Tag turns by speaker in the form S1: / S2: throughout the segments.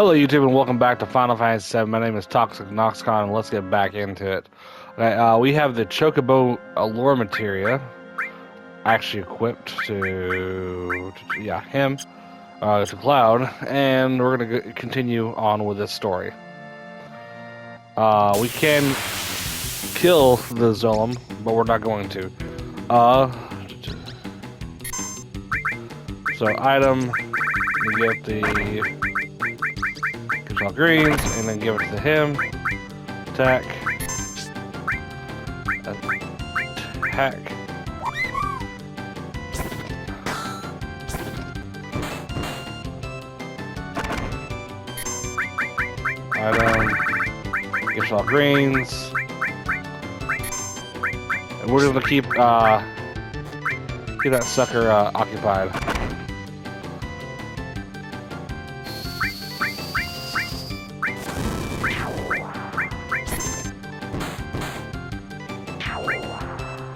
S1: Hello YouTube and welcome back to Final Fantasy VII. My name is Toxic Noxcon and let's get back into it. We have the Chocobo Allure Materia actually equipped to him, to Cloud, and we're going to continue on with this story. We can kill the Zolom, but we're not going to. So item, we get the all greens, and then give it to him. Attack. Attack. Item. Gives all greens. And we're gonna keep that sucker occupied.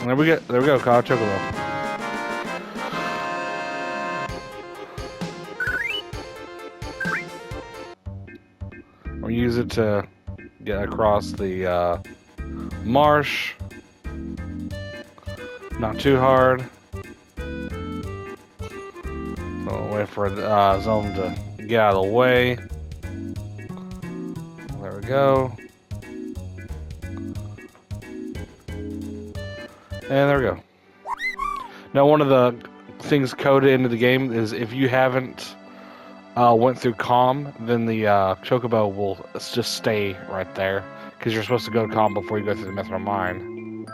S1: There we go, Kyle Chocobo. We'll use it to get across the marsh. Not too hard. So we'll wait for the zone to get out of the way. There we go. And there we go. Now, one of the things coded into the game is if you haven't went through calm, then the Chocobo will just stay right there because you're supposed to go to calm before you go through the Mithril Mine.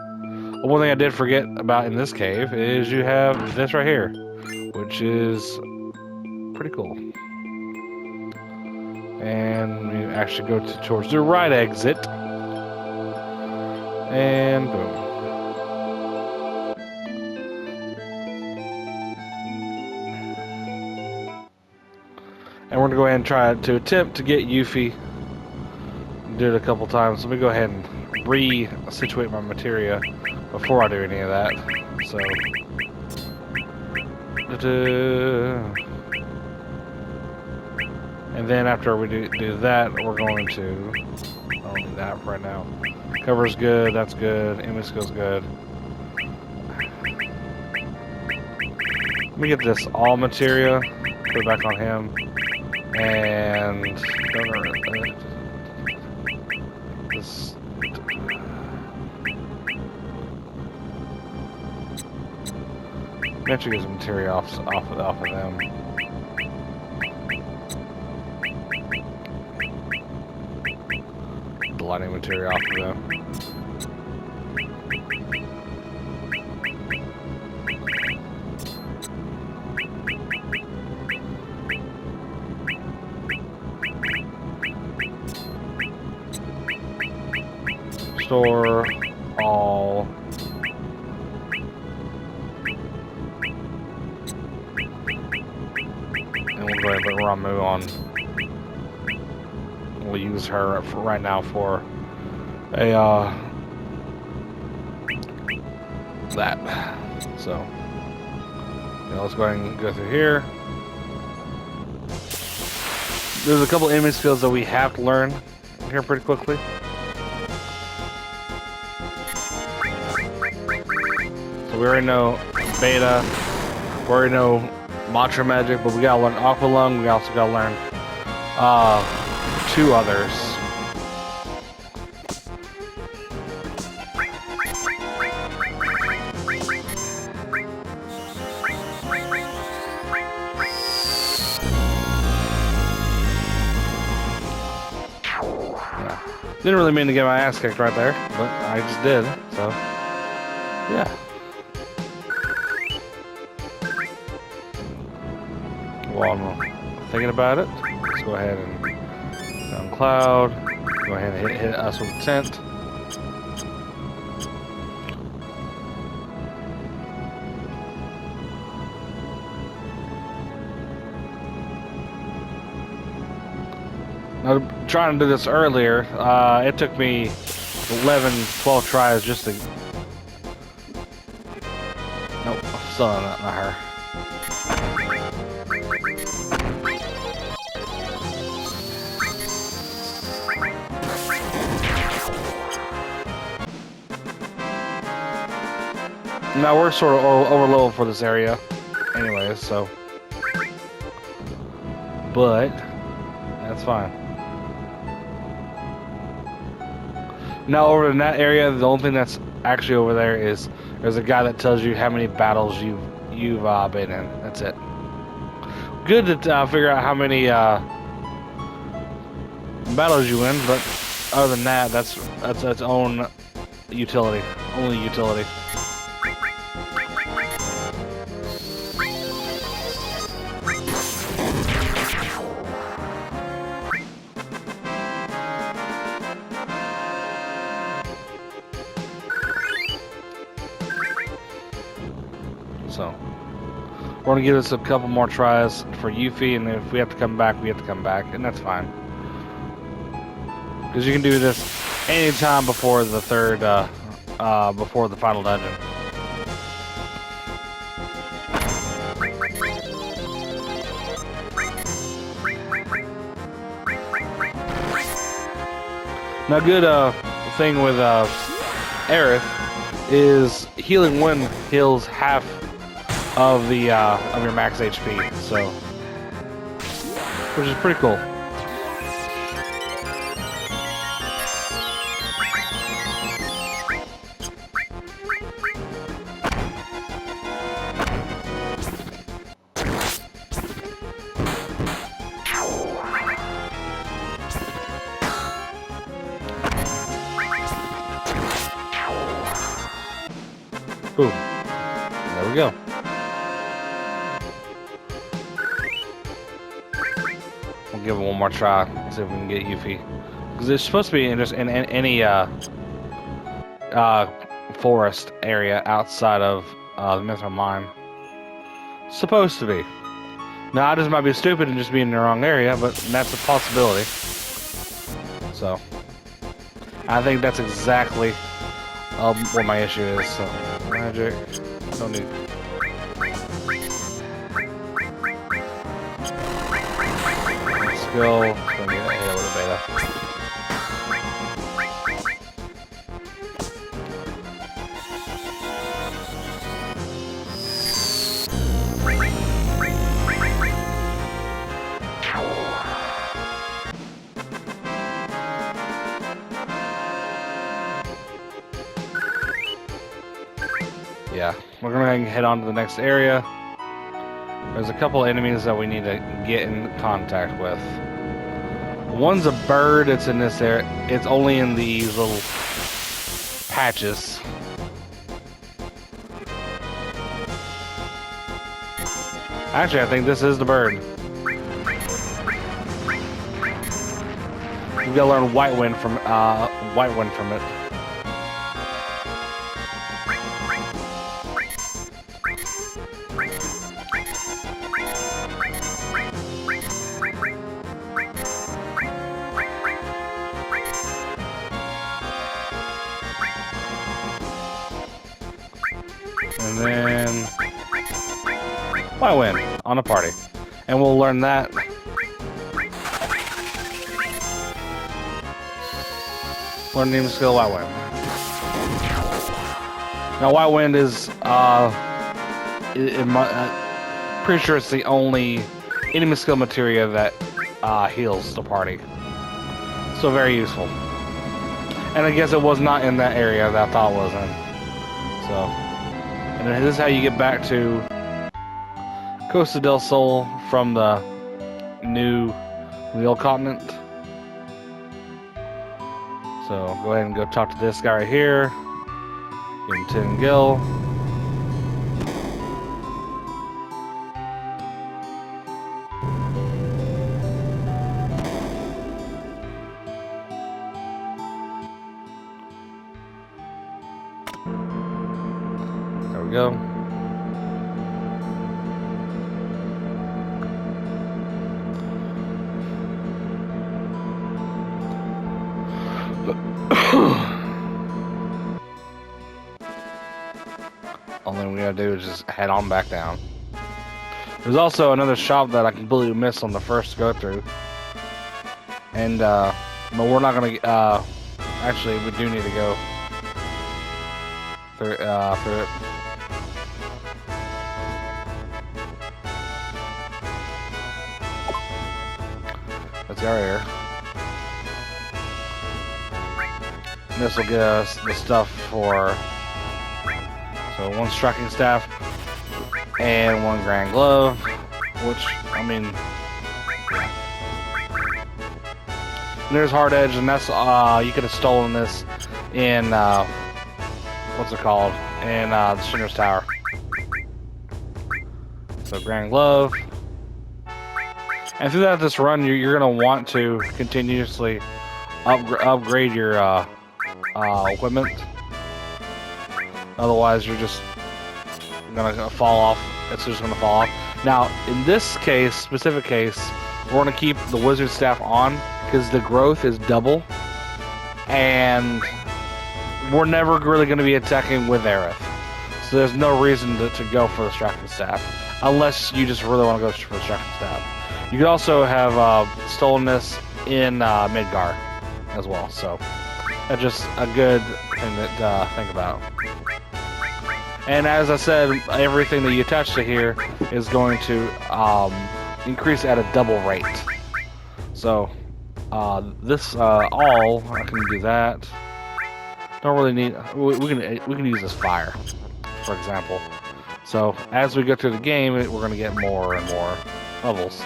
S1: But one thing I did forget about in this cave is you have this right here, which is pretty cool. And we actually go towards the right exit, and boom. And we're going to go ahead and try to attempt to get Yuffie. Do it a couple times. Let me go ahead and re-situate my materia before I do any of that. So, and then after we do that, we're going to, I don't need that right now. Cover's good, that's good, image skill's good. Let me get this all materia, put it back on him. And this actually gets material off of them. The lighting material off of them. Store all and we'll go ahead and put Ramu on. We'll use her for right now for a that. So let's go ahead and go through here. There's a couple image skills that we have to learn here pretty quickly. We already know Beta, we already know Mantra Magic, but we gotta learn Aqua Lung, we also gotta learn two others. Yeah. Didn't really mean to get my ass kicked right there, but I just did, so yeah. While I'm thinking about it, let's go ahead and on Cloud. Go ahead and hit us with a tent. Now, trying to do this earlier, it took me 11, 12 tries just to. Nope, still not her. Now we're sort of over level for this area, anyways. So, but that's fine. Now over in that area, the only thing that's actually over there is there's a guy that tells you how many battles you've been in. That's it. Good to figure out how many battles you win, but other than that, that's its own utility. Only utility. So we're gonna give this a couple more tries for Yuffie, and if we have to come back, we have to come back, and that's fine. Because you can do this anytime before the third, before the final dungeon. Now, good thing with Aerith is healing one heals half of the of your max HP, so which is pretty cool. Boom. There we go. We'll give it one more try. See if we can get Yuffie. Because it's supposed to be just in any forest area outside of the Mithril Mine. Supposed to be. Now I just might be stupid and just be in the wrong area, but that's a possibility. So I think that's exactly what my issue is. So magic, don't need. Let's go. Let's go get a hit with a beta. Yeah, we're gonna head on to the next area. There's a couple enemies that we need to get in contact with. One's a bird. It's in this area. It's only in these little patches. Actually, I think this is the bird. We gotta learn White Wind from it. And then White Wind on a party. And we'll learn that. Learn the skill White Wind. Now White Wind is pretty sure it's the only enemy skill materia that heals the party. So very useful. And I guess it was not in that area that I thought it was in. So, and then this is how you get back to Costa del Sol from the old continent. So go ahead and go talk to this guy right here. Give him 10 gil. There we go. All we gotta do is just head on back down. There's also another shop that I completely missed on the first go through, and but we're not gonna. Actually, we do need to go through it. see our air. And this will get us the stuff for, so 1 striking staff and 1 grand glove, which, I mean, and there's hard edge, and that's, you could have stolen this in, what's it called, in the Shinra's Tower. So grand glove. And throughout this run, you're going to want to continuously upgrade your equipment. Otherwise, you're just going to fall off. It's just going to fall off. Now, in this case, specific case, we're going to keep the wizard staff on because the growth is double. And we're never really going to be attacking with Aerith. So there's no reason to go for the striking staff. Unless you just really want to go for the striking staff. You could also have stolen this in Midgar as well, so that's just a good thing to think about. And as I said, everything that you attach to here is going to increase at a double rate. So this all I can do that. Don't really need. We can use this fire, for example. So as we go through the game, we're going to get more and more levels.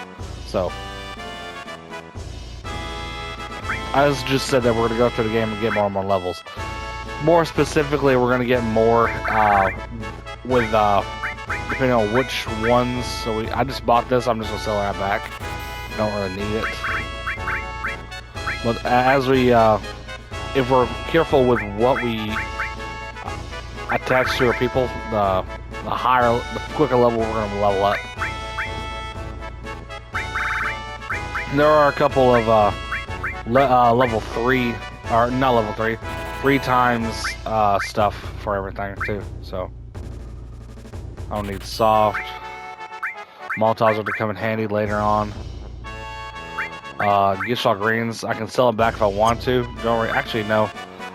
S1: So, I just said that we're going to go through the game and get more and more levels. More specifically, we're going to get more with depending on which ones. So I just bought this. I'm just going to sell that back. Don't really need it. But as we, if we're careful with what we attach to our people, the quicker level we're going to level up. There are a couple of level 3, or not level 3, 3 times stuff for everything too. So I don't need soft. Molotovs are to come in handy later on. Gishal greens, I can sell them back if I want to. Don't worry. Actually, no,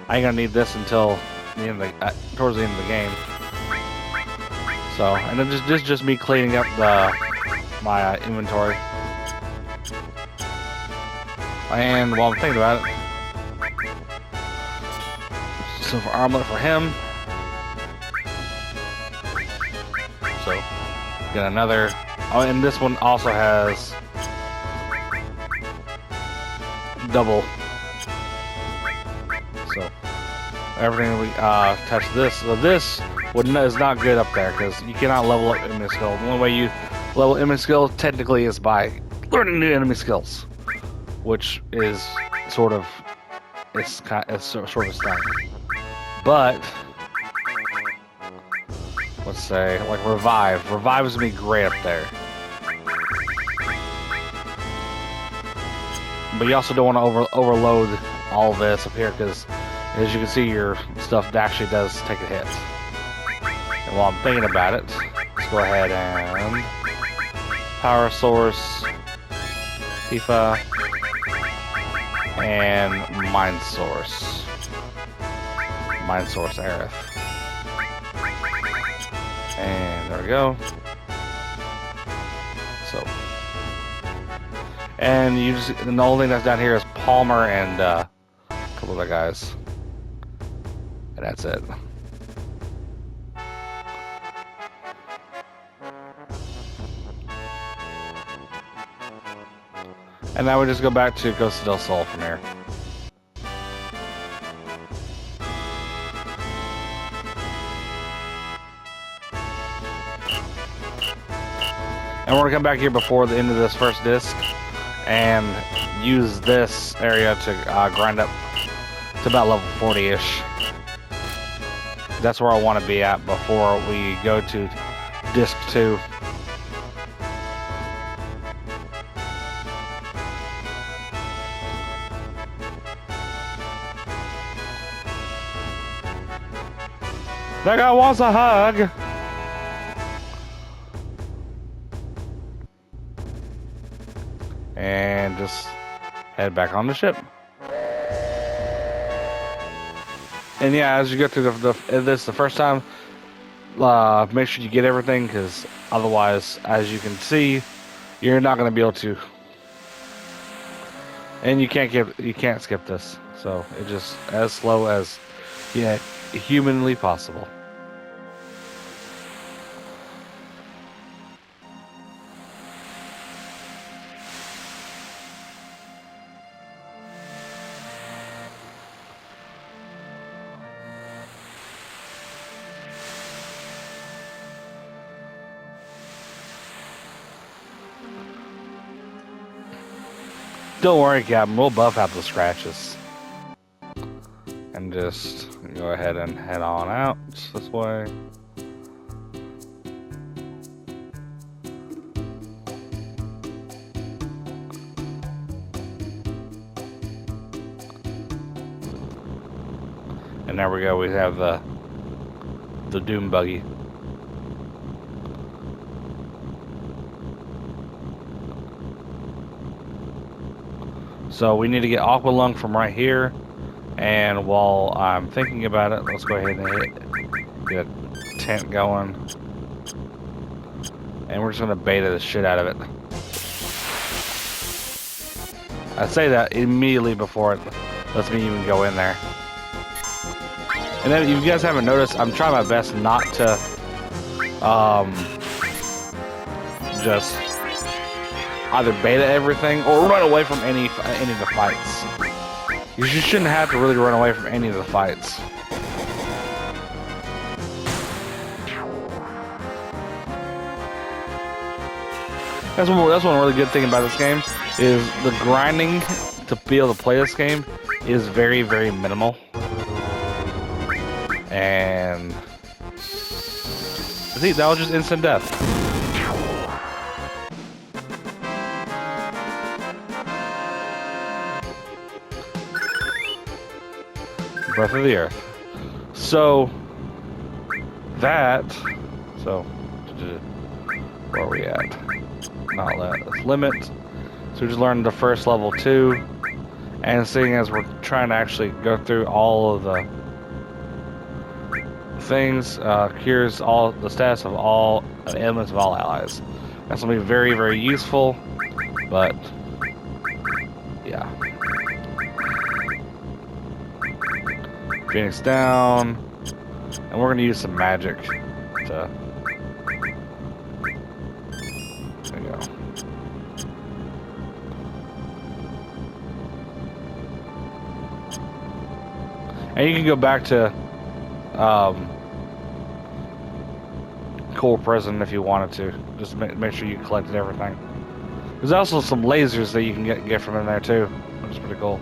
S1: I ain't gonna need this until the end of the, towards the end of the game. So, and then this is just me cleaning up my inventory. And while I'm thinking about it, silver armlet for him. So, get another. Oh, and this one also has double. So, everything we attach to this. So this is not good up there because you cannot level up enemy skill. The only way you level enemy skill technically is by learning new enemy skills, which is sort of sort of stunning. But let's say like revive. Revive is gonna be great up there. But you also don't want to overload all this up here because, as you can see, your stuff actually does take a hit. And while I'm thinking about it, let's go ahead and power source, Tifa, and mind source Aerith. And there we go. So, and you just, the only thing that's down here is Palmer and a couple other guys, and that's it. And now we just go back to Costa del Sol from here. And we're gonna come back here before the end of this first disc and use this area to grind up to about level 40-ish. That's where I want to be at before we go to disc 2. That guy wants a hug. And just head back on the ship. And yeah, as you go through this the first time, make sure you get everything, because otherwise, as you can see, you're not going to be able to And you can't skip this. So it just as slow as humanly possible. Don't worry, Captain. We'll buff out the scratches. And just go ahead and head on out this way. And there we go. We have the Doom buggy. So we need to get Aqua Lung from right here. And while I'm thinking about it, let's go ahead and get a tent going. And we're just going to beta the shit out of it. I say that immediately before it lets me even go in there. And then, if you guys haven't noticed, I'm trying my best not to just either beta everything or run away from any of the fights. You shouldn't have to really run away from any of the fights. That's one really good thing about this game is the grinding to be able to play this game is very, very minimal. And see, that was just instant death. Breath of the Earth. So where are we at? Not let's limit. So we just learned the first level 2, and seeing as we're trying to actually go through all of the things, cures all the status of all ailments of all allies. That's gonna be very, very useful. But yeah. Phoenix down, and we're gonna use some magic to. There we go. And you can go back to Core Prison if you wanted to. Just make sure you collected everything. There's also some lasers that you can get from in there too, which is pretty cool.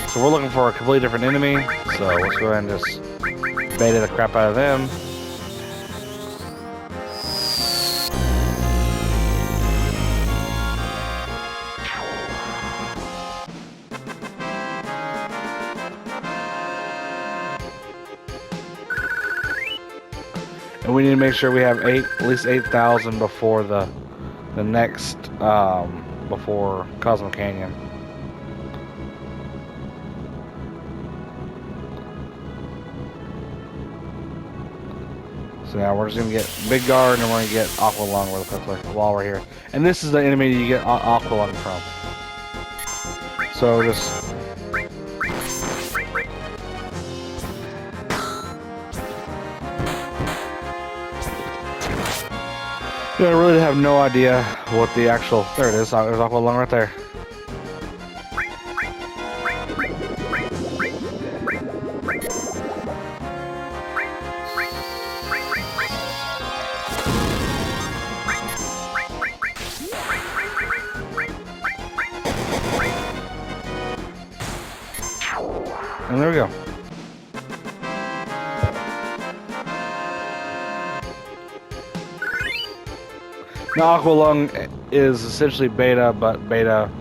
S1: So we're looking for a completely different enemy. So let's go ahead and just beta the crap out of them. And we need to make sure we have at least 8,000 before the next before Cosmo Canyon. So now we're just gonna get Big Guard and we're gonna get Aqua Lung real quickly while we're here. And this is the enemy you get Aqua Lung from. So just I really have no idea what the actual. There it is. There's Aqua Lung right there. And there we go. Now Aqua Lung is essentially beta, but beta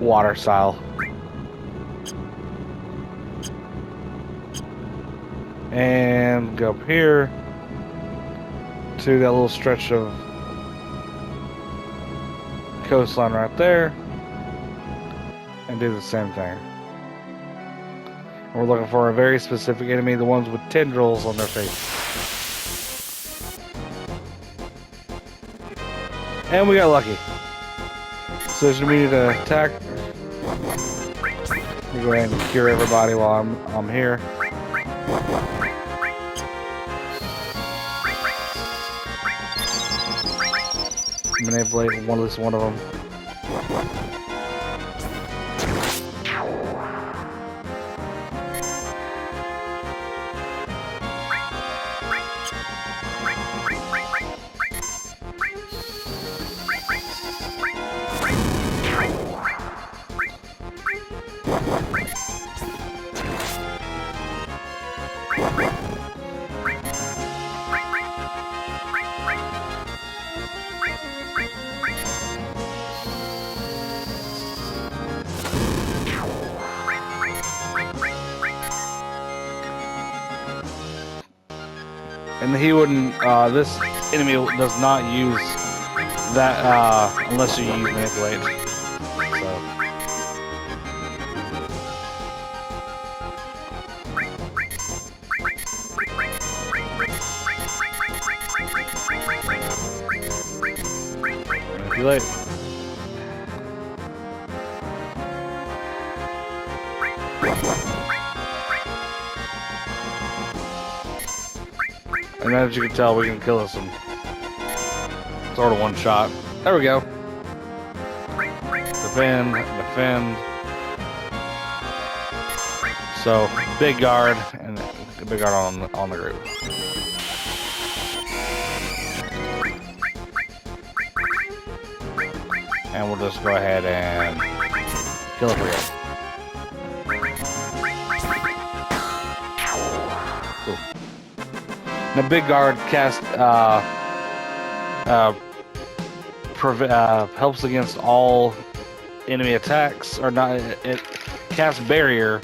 S1: water style. And go up here to that little stretch of coastline right there and do the same thing. We're looking for a very specific enemy, the ones with tendrils on their face. And we got lucky. So there's an immediate attack. Let me go ahead and cure everybody while I'm here. Manipulate at least one of them. And he wouldn't, this enemy does not use that, unless you use manipulate. So. Manipulate. And as you can tell, we can kill this one. Sort of one shot. There we go. Defend, defend. So, big guard, and a big guard on the group. And we'll just go ahead and kill it for you. The big guard cast helps against all enemy attacks, or not. It casts barrier,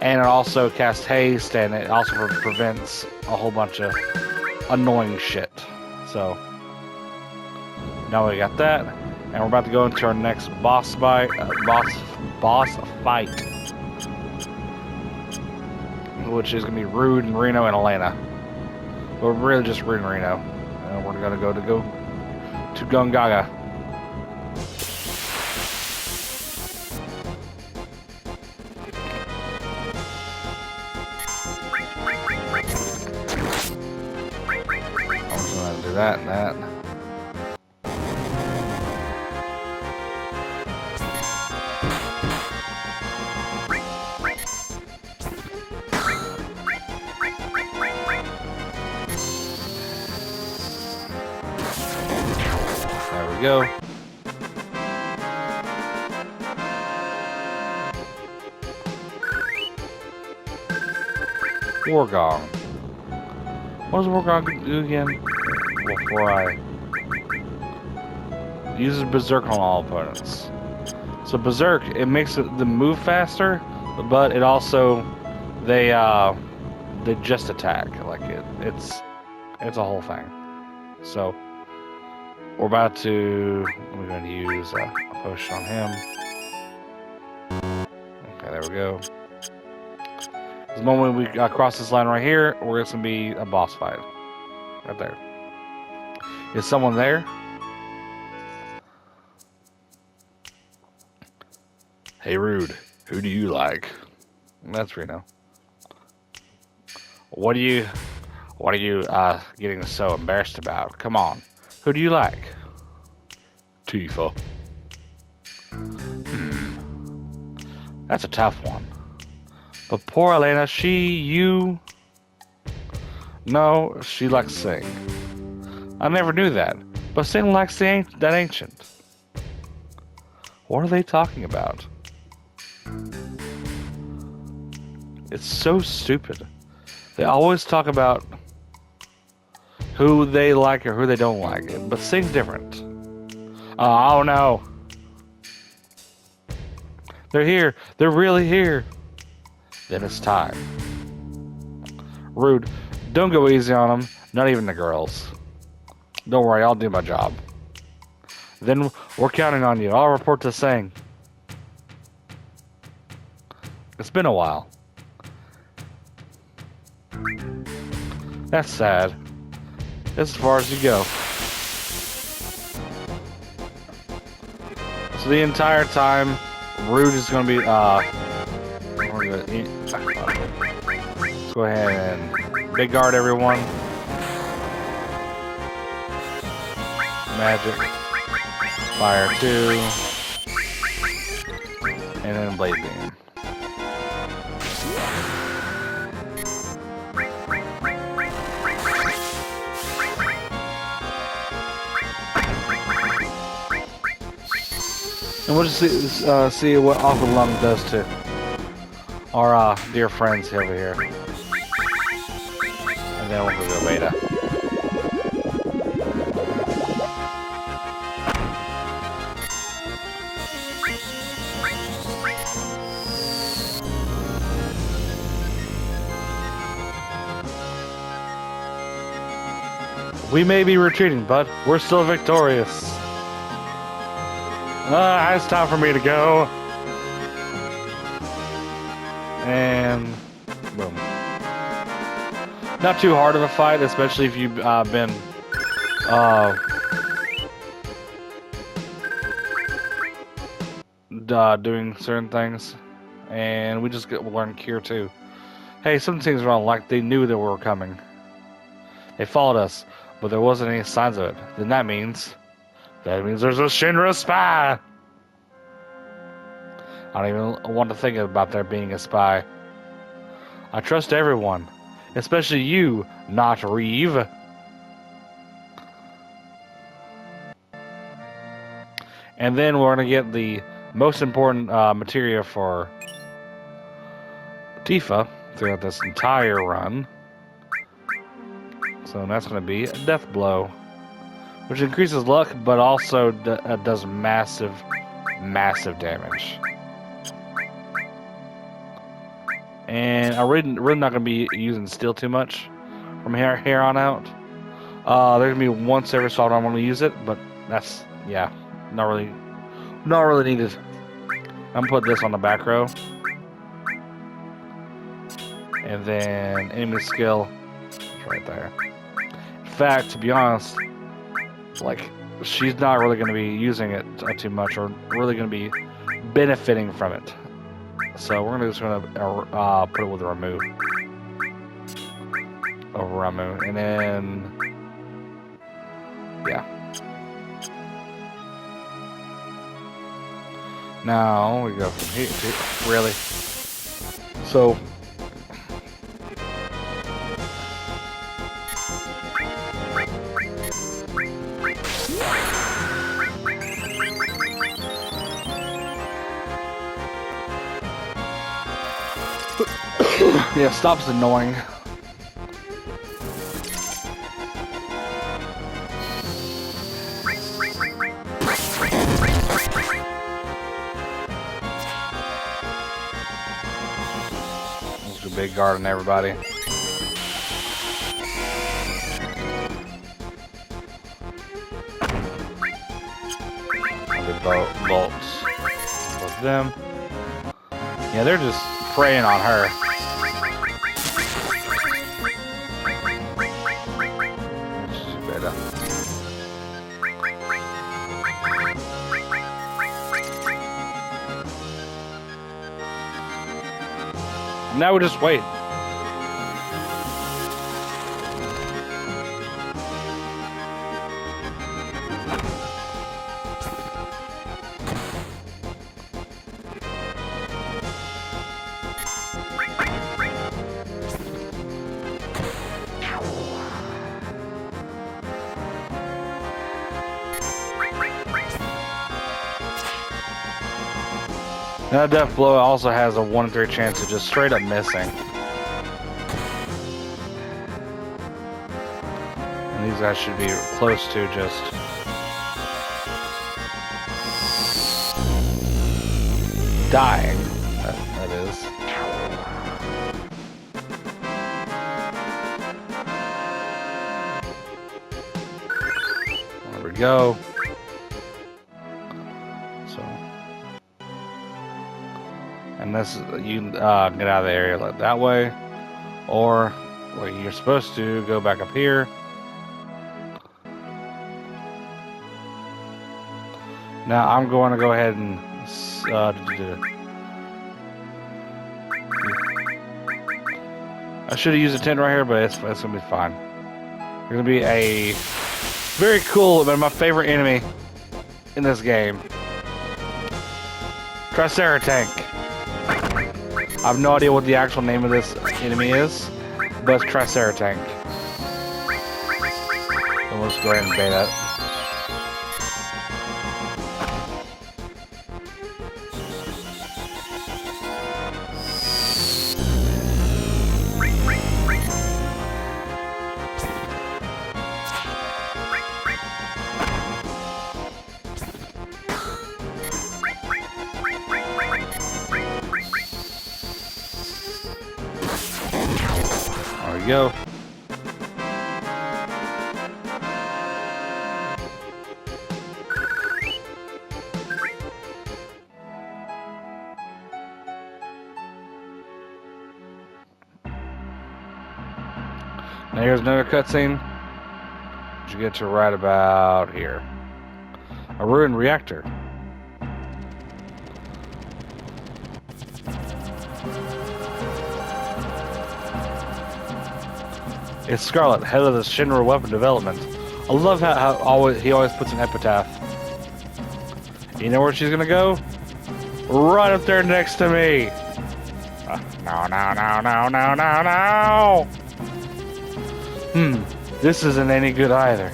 S1: and it also casts haste, and it also prevents a whole bunch of annoying shit. So now we got that, and we're about to go into our next boss fight. Which is gonna be Rude and Reno and Elena. But really just Rude and Reno. And we're gonna go to Gungaga. I'm just gonna do that and that. Go. Wargong. What does Wargong do again? Before I uses Berserk on all opponents. So Berserk, it makes them move faster, but it also they just attack. Like it's a whole thing. So we're about to. We're going to use a potion on him. Okay, there we go. The moment we cross this line right here, we're going to be a boss fight. Right there. Is someone there? Hey, Rude. Who do you like? That's Reno. What are you getting so embarrassed about? Come on. Who do you like? Tifa. That's a tough one. But poor Elena, No, she likes Sing. I never knew that. But Sing likes that ancient. What are they talking about? It's so stupid. They always talk about who they like or who they don't like. But Sing's different. Oh no. They're here. They're really here. Then it's time. Rude. Don't go easy on them. Not even the girls. Don't worry, I'll do my job. Then we're counting on you. I'll report to Sing. It's been a while. That's sad. That's as far as you go. So the entire time, Rude is going to be, let's go ahead and big guard everyone. Magic. Fire 2. And then Blade Beam. And we'll just see what Aqua Lung does to our dear friends over here. And then we'll go to beta. We may be retreating, but we're still victorious. It's time for me to go. And boom. Not too hard of a fight, especially if you've been doing certain things. And we just learn Cure too. Hey, some things wrong, like they knew that we were coming. They followed us, but there wasn't any signs of it. Then that means there's a Shinra spy! I don't even want to think about there being a spy. I trust everyone, especially you, not Reeve. And then we're going to get the most important materia for Tifa throughout this entire run. So that's going to be a Death Blow, which increases luck, but also does massive, massive damage. And I'm really not going to be using Steel too much from here on out. There's going to be once every so often I'm going to use it, but that's, yeah, not really needed. I'm going to put this on the back row. And then enemy skill is right there. In fact, to be honest, like, she's not really going to be using it too much, or really going to be benefiting from it. So we're just going to put it with Ramu. Over Ramu. And then, yeah. Now we go from here to, really. So, yeah, stop's annoying. There's a big guard on everybody. I'll do bolts with them. Yeah, they're just preying on her. Now we just wait. Now Death Blow also has a 1 in 3 chance of just straight up missing. And these guys should be close to just dying. That is. There we go. And this, you can get out of the area like that way, or Well, you're supposed to go back up here. Now I'm going to go ahead and I should have used a tent right here, but it's gonna be fine. There's gonna be a very cool, but my favorite enemy in this game, Triceratank. I have no idea what the actual name of this enemy is, but it's Triceratank. So let's go ahead and bait that. There we go. Now here's another cutscene. You get to right about here. A ruined reactor. It's Scarlet, head of the Shinra weapon development. I love how he always puts an epitaph. You know where she's gonna go? Right up there next to me. No. This isn't any good either.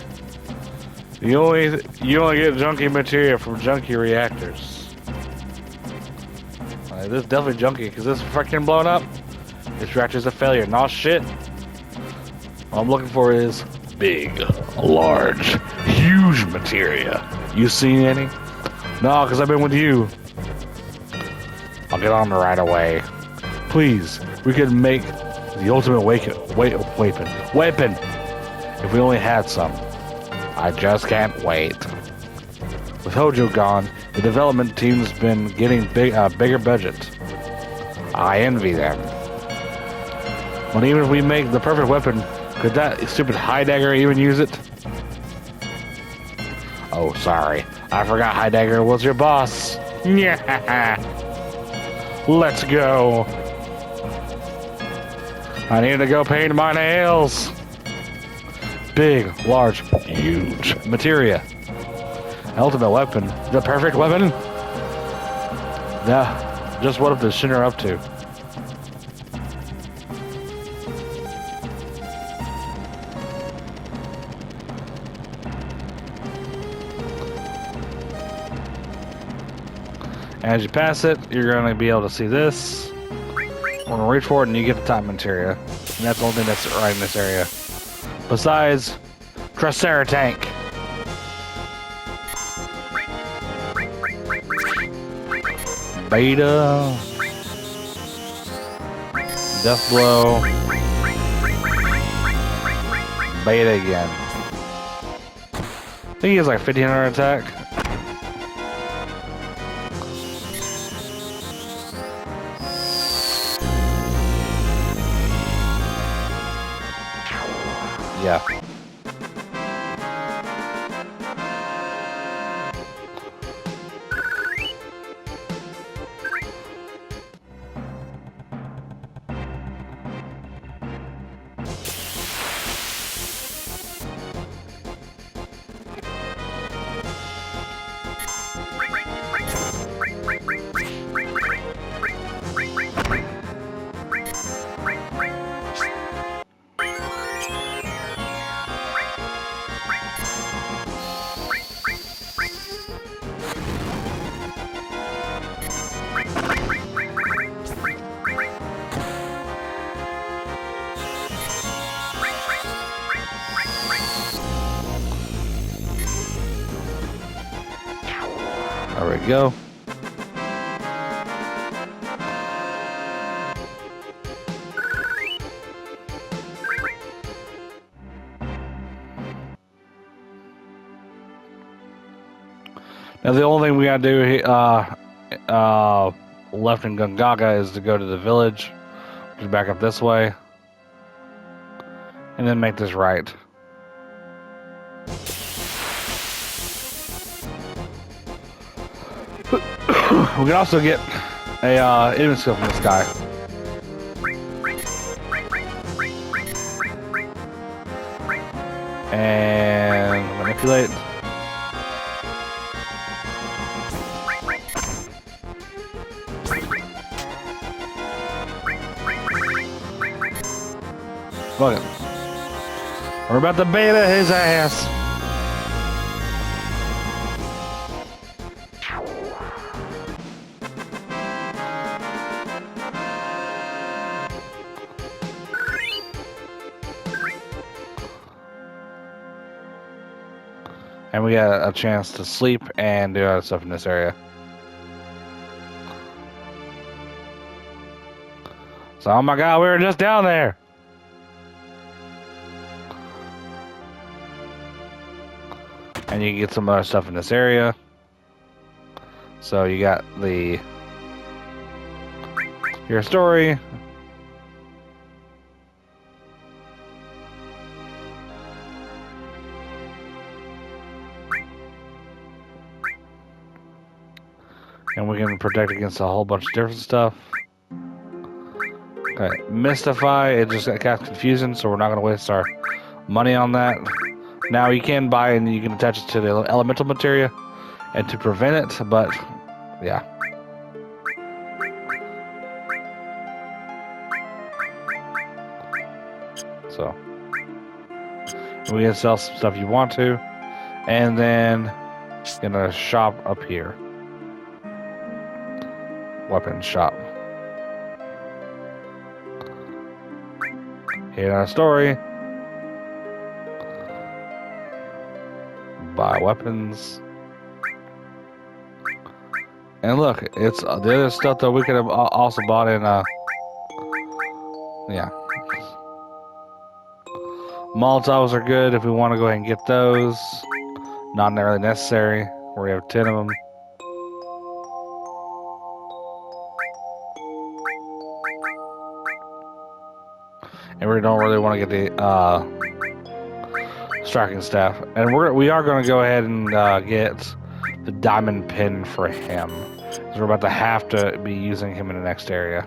S1: You only get junky material from junky reactors. This is definitely junky because this is freaking blown up. This reactor's a failure. Nah, shit. What I'm looking for is big, large, huge materia. You seen any? No, because I've been with you. I'll get on the right away. Please, we could make the ultimate weapon if we only had some. I just can't wait. With Hojo gone, the development team's been getting bigger budget. I envy them. But even if we make the perfect weapon, could that stupid Heidegger even use it? Oh, sorry. I forgot Heidegger was your boss. Yeah. Let's go. I need to go paint my nails. Big, large, huge materia. Ultimate weapon. The perfect weapon? Yeah. Just what if the Shinra up to? As you pass it, you're going to be able to see this. We're going to reach forward and you get the time materia. And that's the only thing that's right in this area. Besides, Triceratank. Beta. Death Blow. Beta again. I think he has like 1500 attack. Yeah. There we go. Now the only thing we gotta do left in Gungaga is to go to the village, which is back up this way. and then make this right. We can also get a image skill from this guy. And manipulate. Look at him. We're about to beta his ass. And we got a chance to sleep and do other stuff in this area. So, oh my god, we were just down there. And you can get some other stuff in this area. So you got your story. And we can protect against a whole bunch of different stuff. Okay, Mystify, it just got confusing, so we're not going to waste our money on that. Now you can buy and you can attach it to the elemental materia and to prevent it, but yeah. So we can sell some stuff you want to, and then gonna shop up here. Weapon shop. Here in our story. Buy weapons. And look, it's the other stuff that we could have also bought in, yeah. Molotovs are good if we want to go ahead and get those. Not really necessary. We have 10 of them. And we don't really want to get the striking staff. And we are going to go ahead and get the diamond pin for him. Because we're about to have to be using him in the next area.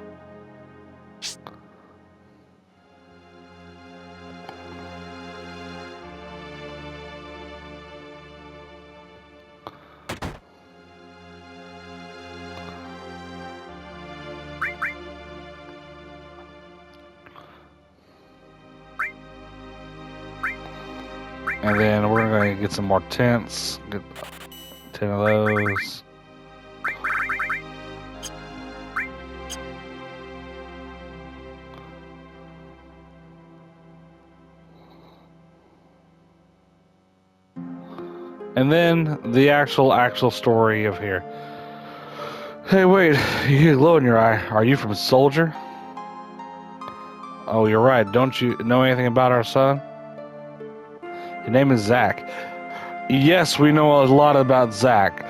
S1: And then we're going to get some more tents. Get 10 of those. And then the actual story of here. Hey, wait, you get a glow in your eye. Are you from Soldier? Oh, you're right. Don't you know anything about our son? His name is Zach. Yes, we know a lot about Zach,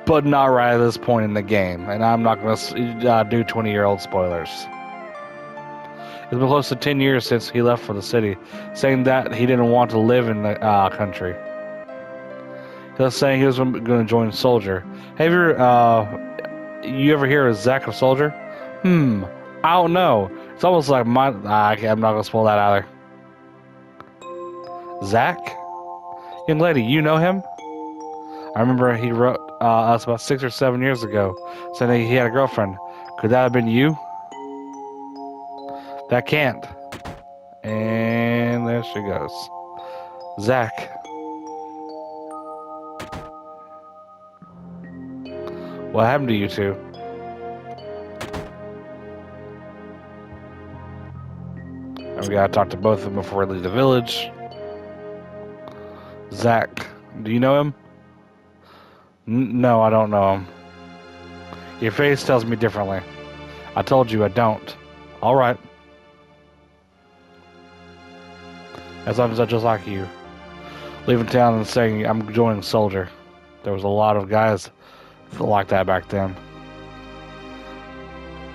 S1: but not right at this point in the game. And I'm not going to do 20-year-old spoilers. It's been close to 10 years since he left for the city, saying that he didn't want to live in the country. He was saying he was going to join Soldier. Have you ever hear of Zach of Soldier? I don't know. It's almost like I'm not going to spoil that either. Zach? Young lady, you know him? I remember he wrote us about 6 or 7 years ago, saying that he had a girlfriend. Could that have been you? That can't. And there she goes. Zach. What happened to you two? And we gotta talk to both of them before we leave the village. Zach, do you know him? No, I don't know him. Your face tells me differently. I told you I don't. Alright. As long as I just like you. Leaving town and saying I'm joining Soldier. There was a lot of guys like that back then.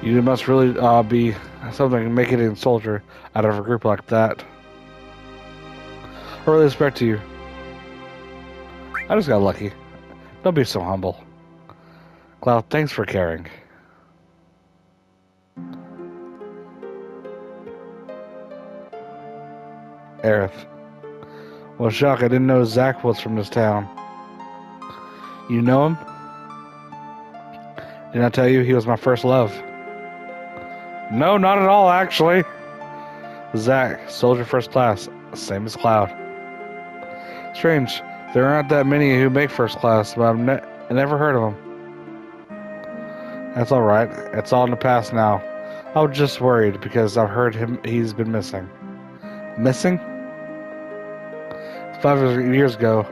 S1: You must really be something to make it in Soldier out of a group like that. really respect to you. I just got lucky. Don't be so humble. Cloud, thanks for caring. Aerith. Well, shock, I didn't know Zach was from this town. You know him? Didn't I tell you he was my first love? No, not at all, actually. Zach, soldier first class, same as Cloud. Strange, there aren't that many who make first class, but I never heard of him. That's alright, it's all in the past now. I was just worried because I've heard he's been missing. Missing? 5 years ago,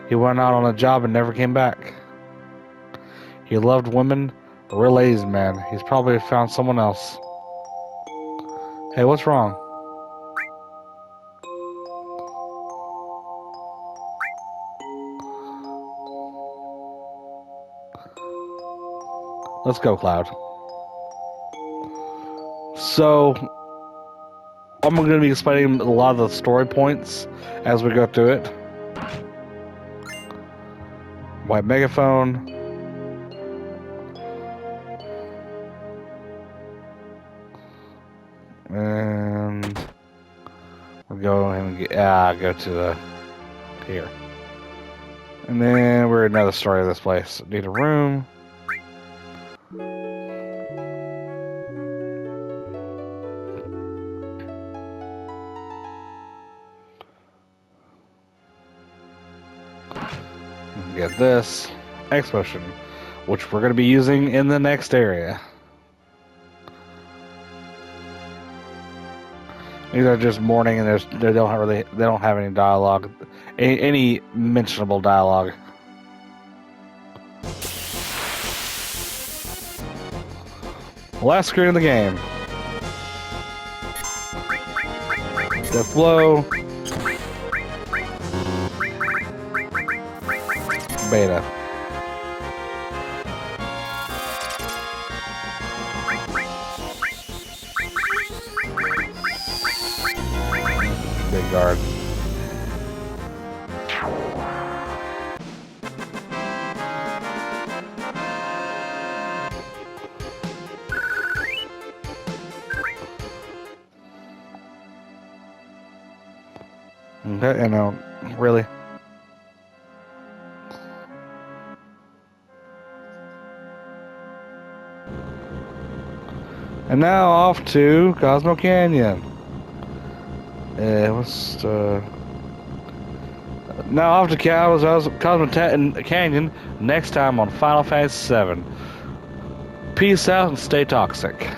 S1: he went out on a job and never came back. He loved women, a real ladies' man. He's probably found someone else. Hey, what's wrong? Let's go, Cloud. So, I'm going to be explaining a lot of the story points as we go through it. White megaphone. And we'll go and go to the here. And then we're another story of this place. Need a room. Get this X potion, which we're going to be using in the next area. These are just mourning, and they don't have any dialogue, any mentionable dialogue. Last screen of the game. Death blow. Beta. Big guard. Okay, and really. And now off to Cosmo Canyon. Now off to Cosmo Canyon next time on Final Fantasy VII. Peace out and stay toxic.